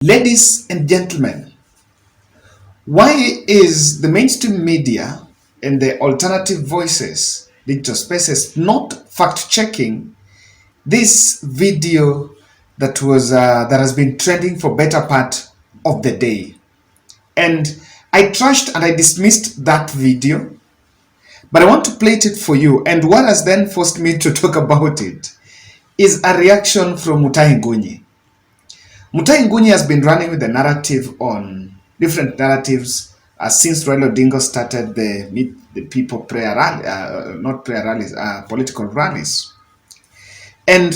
Ladies and gentlemen, why is the mainstream media and the alternative voices, digital spaces, not fact-checking this video that has been trending for better part of the day? And I trashed and I dismissed that video, but I want to play it for you. And what has then forced me to talk about it is a reaction from Mutahi Ngunyi. Mutahi Ngunyi has been running with the narrative on different narratives since Raila Odinga started the Meet the People prayer rally, not prayer rallies, political rallies. And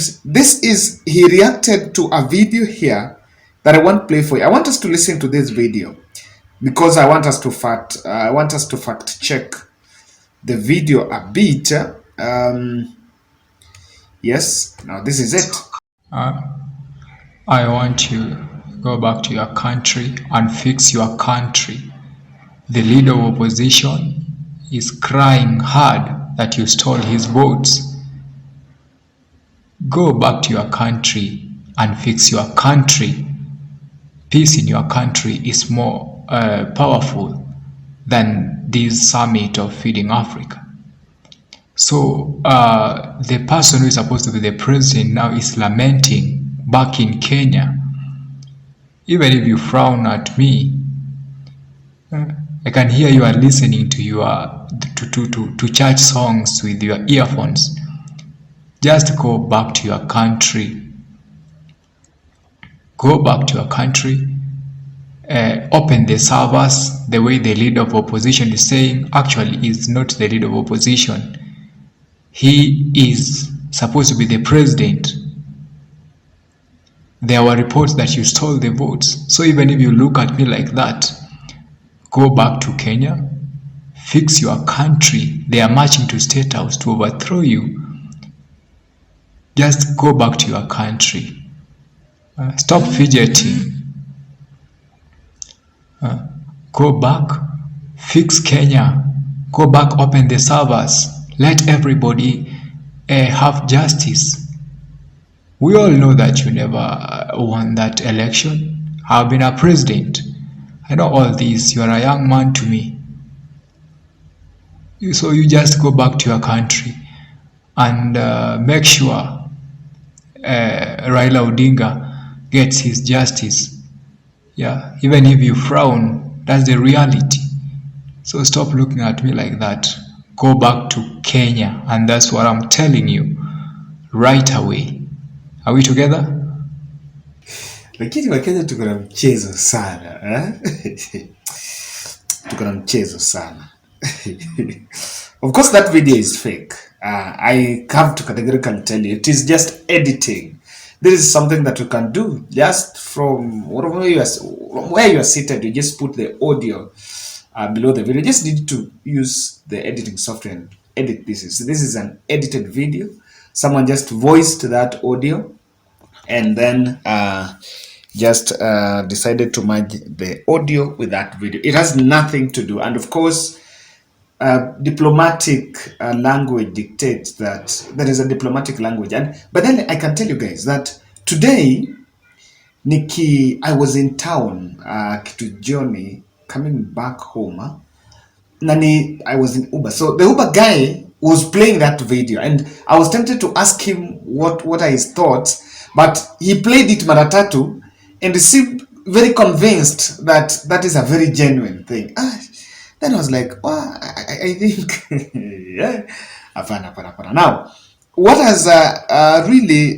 he reacted to a video here that I want to play for you. I want us to listen to this video because I want us to fact check the video a bit. Yes, now this is it. I want you to go back to your country and fix your country. The leader of opposition is crying hard that you stole his votes. Go back to your country and fix your country. Peace in your country is more powerful than this summit of feeding Africa. So the person who is supposed to be the president now is lamenting back in Kenya. Even if you frown at me, I can hear you are listening to your to church songs with your earphones. Just go back to your country. Go back to your country. Open the servers the way the leader of opposition is saying. Actually, he's not the leader of opposition. He is supposed to be the president. There were reports that you stole the votes. So even if you look at me like that, go back to Kenya, fix your country. They are marching to State House to overthrow you. Just go back to your country. Stop fidgeting. Go back, fix Kenya. Go back, open the servers. Let everybody have justice. We all know that you never won that election. I've been a president. I know all this. You are a young man to me. So you just go back to your country and make sure Raila Odinga gets his justice. Yeah, even if you frown, that's the reality. So stop looking at me like that. Go back to Kenya, and that's what I'm telling you right away. Are we together? Lakini Wakenya tuko na mchezo sana tuko na mchezo sana. Of course that video is fake. I have to categorically tell you it is just editing. This is something that you can do just from where you are seated. You just put the audio below the video. You just need to use the editing software and edit this. This is an edited video. Someone just voiced that audio and then just decided to merge the audio with that video. It has nothing to do. And of course, diplomatic language dictates that there is a diplomatic language. But then I can tell you guys that today, I was in town, kitu jioni, coming back home. I was in Uber. So the Uber guy was playing that video and I was tempted to ask him what are his thoughts, but he played it mara tatu and seemed very convinced that that is a very genuine thing. Then I was like, wow, I think, yeah. Now, what has really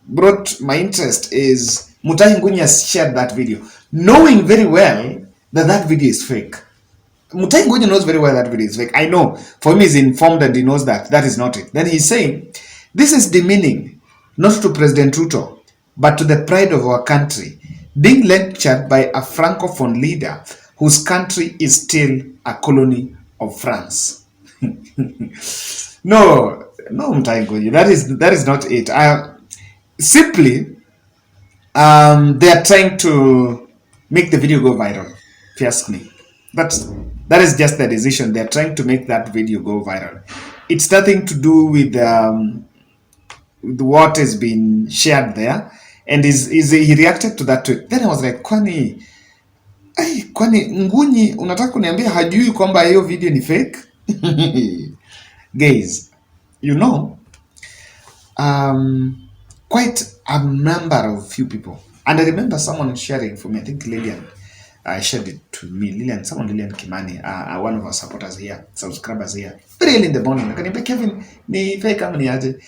brought my interest is Mutahi Ngunyi has shared that video, knowing very well that that video is fake. Mutahi Ngunyi knows very well that video is fake. I know. For him, he's informed and he knows that that is not it. Then he's saying, this is demeaning, not to President Ruto, but to the pride of our country, being lectured by a francophone leader whose country is still a colony of France. No, Mutahi Ngunyi, that is not it. Simply, they are trying to make the video go viral, if you ask me. That is just the decision. They are trying to make that video go viral. It's nothing to do with what has been shared there. And he reacted to that tweet. Then I was like, kwani Ngunyi unataka kuniambia hajui kwamba hiyo video ni fake? Guys, you know, quite a number of few people. And I remember someone sharing for me, I think Lillian shared it to me. Lillian Kimani, one of our supporters here, subscribers here. Very early in the morning, akaniambia, Kevin, ni fake ama ni aje?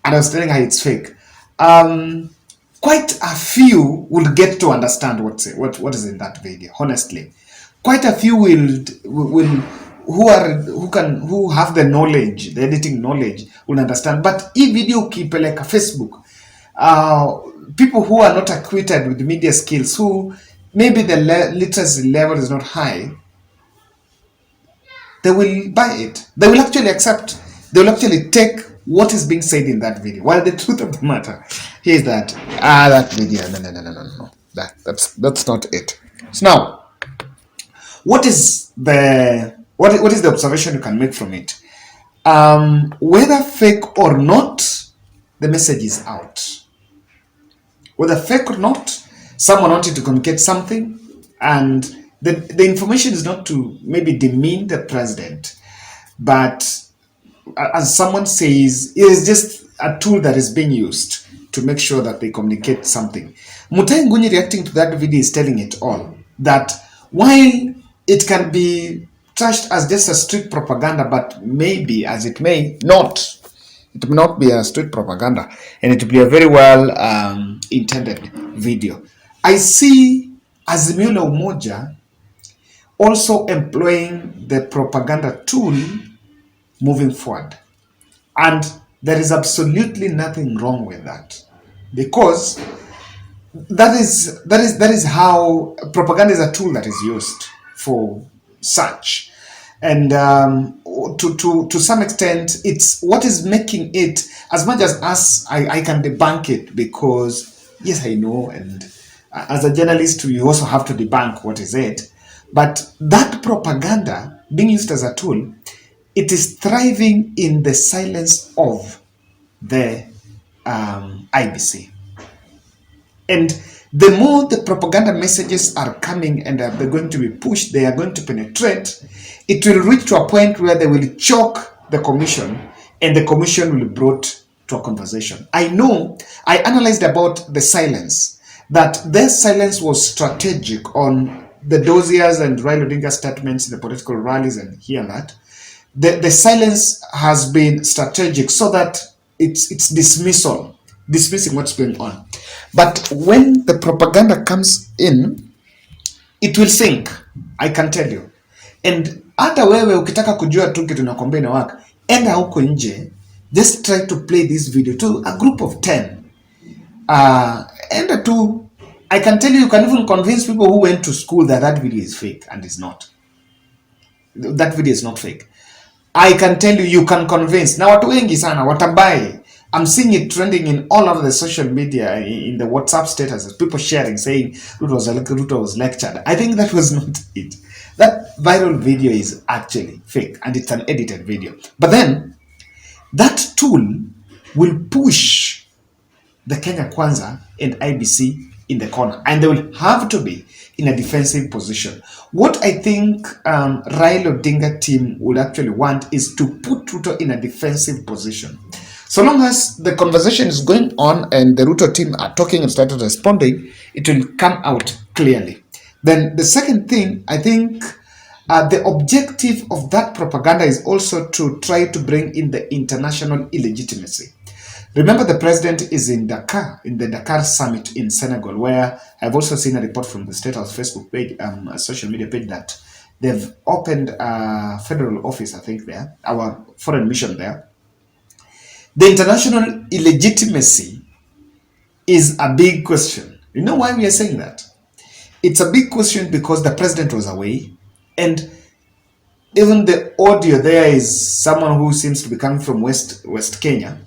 And I was telling her it's fake. Quite a few will get to understand what is in that video. Honestly, quite a few will who have the knowledge, the editing knowledge, will understand. But if video ukipeleka Facebook, people who are not acquainted with media skills, who maybe the literacy level is not high, they will buy it. They will actually accept. They will actually take what is being said in that video. While the truth of the matter is that that video, no. That's not it. So now, what is the observation you can make from it? Whether fake or not, the message is out. Whether fake or not, someone wanted to communicate something, and the information is not to maybe demean the president, but as someone says, it is just a tool that is being used to make sure that they communicate something. Mutahi Ngunyi reacting to that video is telling it all. That while it can be trashed as just a street propaganda, but maybe, as it may not, it may not be a street propaganda, and it will be a very well intended video. I see Azimio la Umoja also employing the propaganda tool moving forward, and there is absolutely nothing wrong with that, because that is how propaganda is a tool that is used for such. And to some extent, it's what is making it, as much as us, I can debunk it, because yes, I know, and as a journalist you also have to debunk what is it, but that propaganda being used as a tool, it is thriving in the silence of the IBC. And the more the propaganda messages are coming and they're going to be pushed, they are going to penetrate, it will reach to a point where they will choke the commission, and the commission will be brought to a conversation. I know, I analyzed about the silence, that their silence was strategic on the dossiers and Raila Odinga statements in the political rallies and here and that. The silence has been strategic so that it's dismissing what's going on. But when the propaganda comes in, it will sink, I can tell you. And hata wewe ukitaka kujua tu kitu nakwambia inawaka, enda huko nje, just try to play this video to a group of 10. Enda tu, I can tell you can even convince people who went to school that video is fake, and it's not. That video is not fake. I can tell you can convince. Na watu wengi sana watabai. I'm seeing it trending in all of the social media, in the WhatsApp statuses, people sharing, saying Ruto was lectured. I think that was not it. That viral video is actually fake, and it's an edited video. But then, that tool will push the Kenya Kwanza and IBC in the corner, and they will have to be in a defensive position. What I think Raila Odinga team would actually want is to put Ruto in a defensive position. So long as the conversation is going on and the Ruto team are talking and started responding, it will come out clearly. Then the second thing, I think the objective of that propaganda is also to try to bring in the international illegitimacy. Remember, the president is in Dakar, in the Dakar summit in Senegal, where I've also seen a report from the State House Facebook page, a social media page, that they've opened a federal office, I think, there, our foreign mission there. The international illegitimacy is a big question. You know why we are saying that? It's a big question because the president was away, and even the audio there is someone who seems to be coming from West Kenya.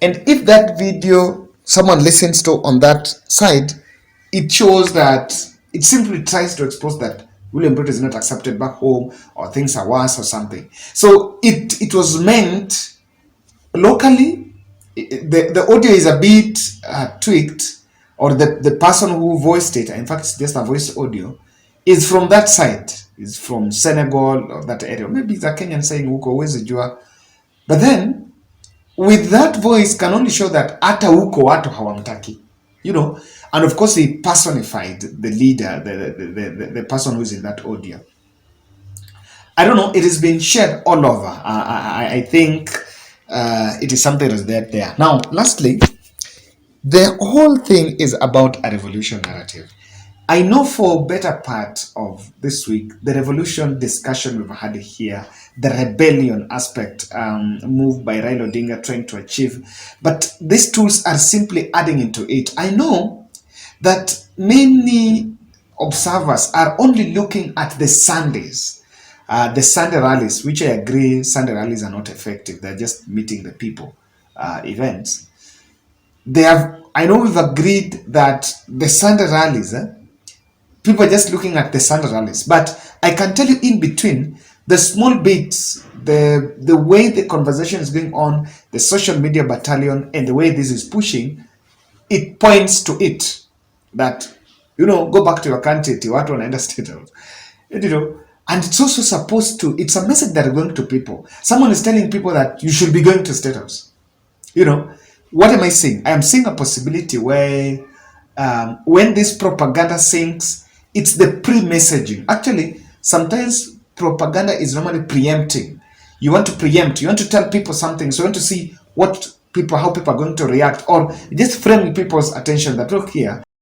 And if that video someone listens to on that side, it shows that it simply tries to expose that William Ruto is not accepted back home, or things are worse or something. So it was meant locally. The audio is a bit tweaked, or the person who voiced it, in fact, it's just a voice audio, is from that side, is from Senegal or that area. Maybe it's a Kenyan saying, huko huwezi jua. But then, with that voice can only show that hata huko watu hawamtaki. You know, and of course he personified the leader, the person who's in that audio. I don't know, it has been shared all over. I think it is something that's there. Now, lastly, the whole thing is about a revolution narrative. I know for better part of this week, the revolution discussion we've had here, the rebellion aspect moved by Raila Odinga trying to achieve, but these tools are simply adding into it. I know that many observers are only looking at the Sundays, the Sunday rallies, which I agree Sunday rallies are not effective. They're just meeting the people events. They have, I know we've agreed that the Sunday rallies, people are just looking at the Sunday rallies, but I can tell you in between, the small bits, the way the conversation is going on, the social media battalion, and the way this is pushing, it points to it that, you know, go back to your country, watu wanaenda state house. You know, and it's also supposed to, it's a message that are going to people. Someone is telling people that you should be going to state house. You know, what am I saying? I am seeing a possibility where when this propaganda sinks, it's the pre-messaging. Actually, sometimes propaganda is normally preempting. You want to preempt, you want to tell people something, so you want to see how people are going to react, or just framing people's attention that, look here,